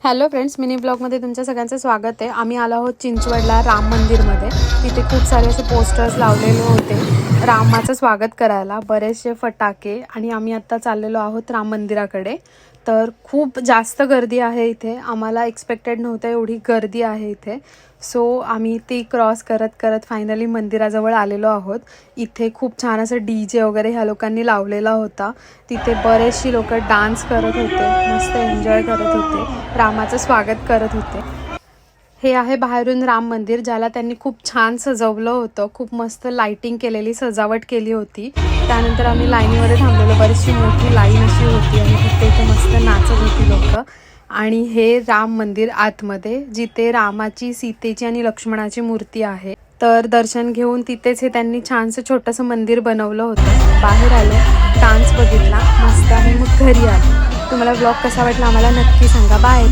Hello friends, mini ब्लॉगमध्ये तुमच्या सगळ्यांचं स्वागत आहे। आम्ही आलो आहोत चिंचवडला राम मंदिरमध्ये। तिथे खूप सारे असे पोस्टर्स लावलेले होते रामाचं स्वागत करायला, बरेचसे फटाके, आणि आम्ही आता चाललेलो आहोत राम मंदिराकडे। तर खूप जास्त गर्दी आहे इथे, आम्हाला एक्सपेक्टेड नव्हतं एवढी गर्दी आहे इथे। सो आम्ही ती क्रॉस करत करत फायनली मंदिराजवळ आलेलो आहोत। इथे खूप छान असं DJ वगैरे ह्या लोकांनी लावलेला होता। तिथे बरेचशी लोक डान्स करत होते, मस्त एन्जॉय करत होते, रामाचं स्वागत करत होते। हे आहे बाहेरून राम मंदिर, ज्याला त्यांनी खूप छान सजवलं होतं। खूप मस्त लाइटिंग केलेली, सजावट केली होती। त्यानंतर आम्ही लाईनीमध्ये थांबलेलो, बरीचशी मोठी लाईन अशी होती आणि तिथे मस्त नाचत होती लोक। आणि हे राम मंदिर आतमध्ये, जिथे रामाची, सीतेची आणि लक्ष्मणाची मूर्ती आहे। तर दर्शन घेऊन तिथेच हे त्यांनी छानसं छोटंसं मंदिर बनवलं होतं। बाहेर आलो, डान्स बघितला मस्त, आणि मग घरी आलो। तुम्हाला ब्लॉग कसा वाटला आम्हाला नक्की सांगा। बाय।